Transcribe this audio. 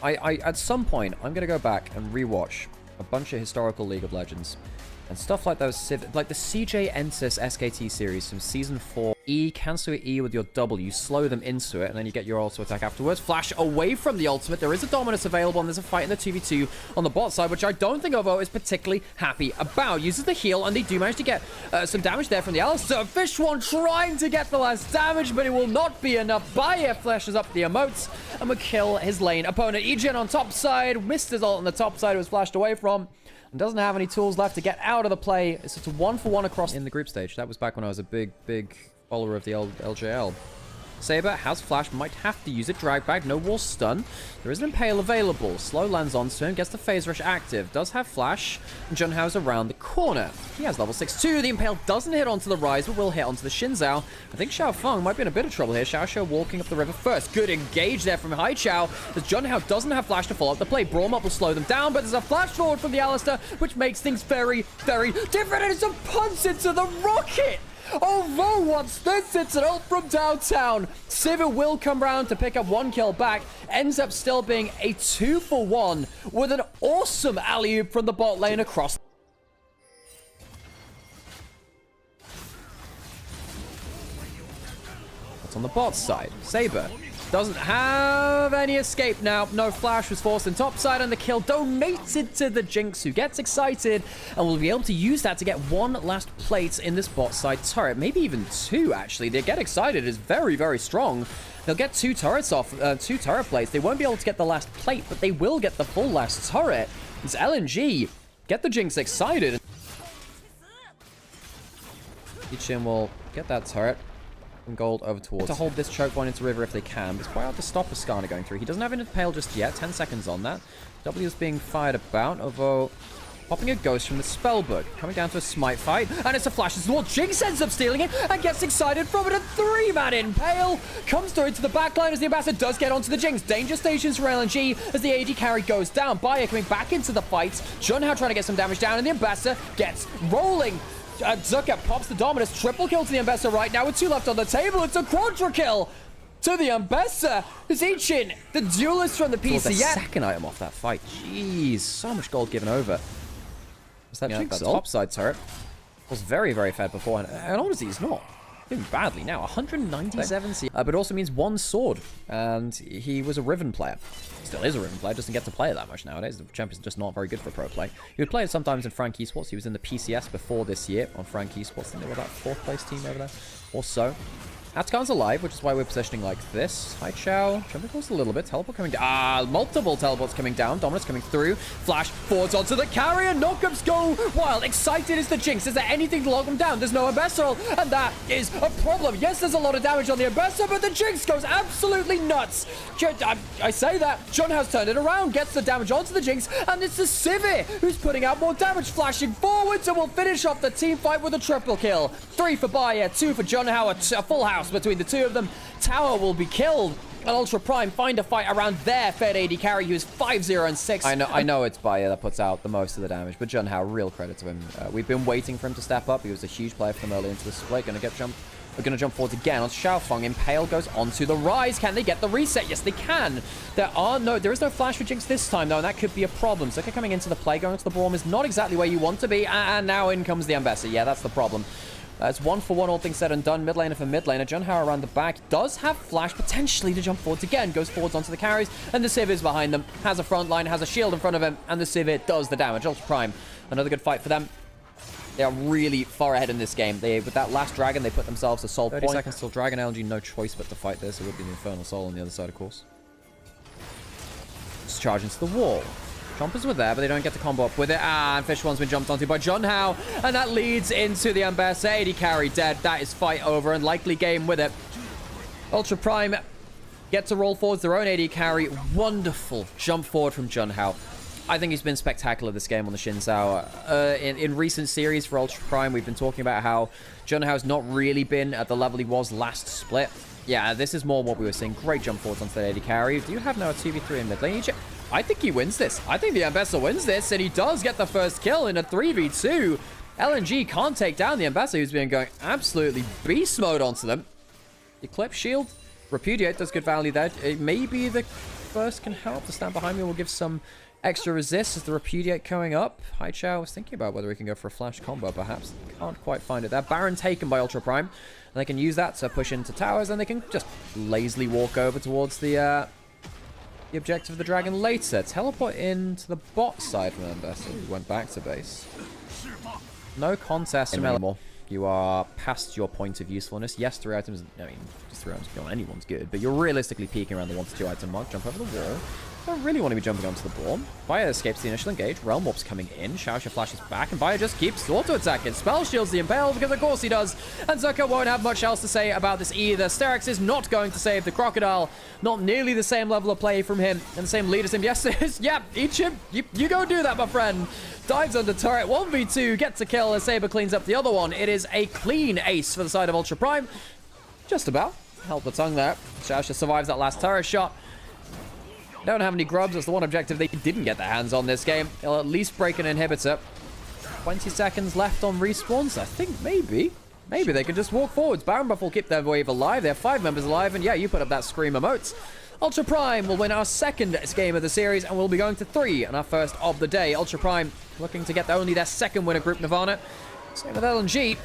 At some point, I'm going to go back and rewatch a bunch of historical League of Legends and stuff like those, like the CJ Entis SKT series from Season 4. E, cancel your E with your W, slow them into it, and then you get your auto attack afterwards. Flash away from the ultimate. There is a Dominus available, and there's a fight in the 2v2 on the bot side, which I don't think Ovo is particularly happy about. Uses the heal, and they do manage to get some damage there from the Alistar. Fish one trying to get the last damage, but it will not be enough. Bayer flashes up the emotes and will kill his lane opponent. Egen on top side, missed his ult on the top side, was flashed away from, and doesn't have any tools left to get out of the play. It's a 1-for-1 across in the group stage. That was back when I was a big follower of the LJL. Saber has flash, might have to use it. Drag back, no wall stun. There is an Impale available. Slow lands onto him, gets the phase rush active. Does have flash, and Junhao's around the corner. He has level 6 too. The Impale doesn't hit onto the Rise, but will hit onto the Xin Zhao. I think Xiao Feng might be in a bit of trouble here. Xiao walking up the river first. Good engage there from Hai Chao, as Junhao doesn't have flash to follow up the play. Braum up will slow them down, but there's a flash forward from the Alistar, which makes things very different, and it's a punch into the rocket! Although once this, it's an ult from downtown. Sivir will come round to pick up 1 kill back. Ends up still being a 2-for-1 with an awesome alley-oop from the bot lane across. What's on the bot side? Saber doesn't have any escape now. No flash was forced in topside, and the kill donated to the Jinx, who gets excited and will be able to use that to get 1 last plate in this bot side turret. Maybe even 2, actually. They get excited. It's very strong. They'll get 2 turrets off, 2 turret plates. They won't be able to get the last plate, but they will get the full last turret. It's LNG. Get the Jinx excited. Ichin will get that turret. Gold over towards to hold this choke point into river if they can, but it's quite hard to stop Ascana going through. He doesn't have an Impale just yet. 10 seconds on that. W is being fired about, although popping a ghost from the spellbook. Coming down to a smite fight, and it's a flash as well. Jinx ends up stealing it and gets excited from it. A 3-man Impale comes through to the backline as the Ambassador does get onto the Jinx. Danger stations for LNG as the AD carry goes down. Bayer coming back into the fight. Junhao trying to get some damage down, and the Ambassador gets rolling. Zucker pops the Dominus. Triple kill to the Ambassador right now with 2 left on the table. It's a quadra kill to the Ambassador. Ichin, the duelist from the PC. The second item off that fight. Jeez, so much gold given over. Was that Jinx? That topside turret was very fed beforehand. And honestly, he's not doing badly now. 197 C. But it also means 1 sword. And he was a Riven player. Still is a Riven player, doesn't get to play it that much nowadays. The champion's just not very good for pro play. He would play it sometimes in Frank Esports. He was in the PCS before this year on Frank Esports. I think they were about 4th place team over there or so. Atkan's alive, which is why we're positioning like this. Hai Chao, jumping close a little bit. Teleport coming down. Multiple teleports coming down. Dominus coming through. Flash forwards onto the carrier. Knockups go wild. Excited is the Jinx. Is there anything to lock them down? There's no Ambassador, and that is a problem. Yes, there's a lot of damage on the Ambassador, but the Jinx goes absolutely nuts. I say that. Junhao's turned it around, gets the damage onto the Jinx, and it's the Sivir who's putting out more damage, flashing forwards, and will finish off the team fight with a triple kill. 3 for Bayer, 2 for Junhao, a full house between the 2 of them. Tower will be killed, and Ultra Prime find a fight around their fed AD carry, who is 5-0 and 6. I know it's Bayer that puts out the most of the damage, but Junhao, real credit to him. We've been waiting for him to step up. He was a huge player for them early into the split. We're going to jump forwards again on Xiao Feng. Impale goes onto the Rise. Can they get the reset? Yes, they can. There is no flash for Jinx this time, though, and that could be a problem. Zucker coming into the play, going to the Braum is not exactly where you want to be, and now in comes the Ambassador. Yeah, that's the problem. It's 1-for-1, all things said and done. Mid laner for mid laner. Junhao around the back does have flash, potentially to jump forwards again. Goes forwards onto the carries, and the Sivir is behind them. Has a front line, has a shield in front of him, and the Sivir does the damage. Ultra Prime, another good fight for them. They are really far ahead in this game. With that last dragon, they put themselves a soul point. 30 seconds till Dragon. LNG, no choice but to fight this. It would be the Infernal Soul on the other side, of course. Just charge into the wall. Chompers were there, but they don't get to combo up with it. And Fish One's been jumped onto by Junhao, and that leads into the Ambassador. AD carry dead. That is fight over, and likely game with it. Ultra Prime get to roll forwards their own AD carry. Wonderful jump forward from Junhao. I think he's been spectacular this game on the Xin Zhao. In recent series for Ultra Prime, we've been talking about how Junhao's not really been at the level he was last split. Yeah, this is more what we were seeing. Great jump forwards onto that AD carry. Do you have now a 2v3 in mid lane? I think he wins this. I think the Ambassador wins this, and he does get the first kill in a 3v2. LNG can't take down the Ambassador, who's been going absolutely beast mode onto them. Eclipse Shield. Repudiate does good value there. It may be the burst can help. The stand behind me will give some extra resist as the Repudiate going up. Hai Chao was thinking about whether he can go for a flash combo, perhaps. Can't quite find it there. Baron taken by Ultra Prime. And they can use that to push into towers, and they can just lazily walk over towards the objective of the dragon later. Teleport into the bot side, remember, so we went back to base. No contest anymore. You are past your point of usefulness. Yes, 3 items, I mean, just 3 items beyond anyone's good, but you're realistically peaking around the 1 to 2 item mark. Jump over the wall. Don't really want to be jumping onto the ball. Bayer escapes the initial engage. Realm Warp's coming in. Xiaoxia flashes back, and Bayer just keeps auto-attacking. Spell shields the Impale, because of course he does. And Zucker won't have much else to say about this either. Sterak's is not going to save the Crocodile. Not nearly the same level of play from him, and the same lead as him. Yes, it is. Yeah, eat him. You go do that, my friend. Dives under turret. 1v2, gets a kill as Saber cleans up the other one. It is a clean ace for the side of Ultra Prime. Just about. Held the tongue there. Xiaoxia survives that last turret shot. Don't have any grubs. That's the one objective they didn't get their hands on this game. They'll at least break an inhibitor. 20 seconds left on respawns. I think maybe they can just walk forwards. Baron Buff will keep their wave alive. They have 5 members alive. And yeah, you put up that scream emotes. Ultra Prime will win our second game of the series, and we'll be going to 3 in our first of the day. Ultra Prime looking to get only their second win of Group Nirvana. Same with LNG.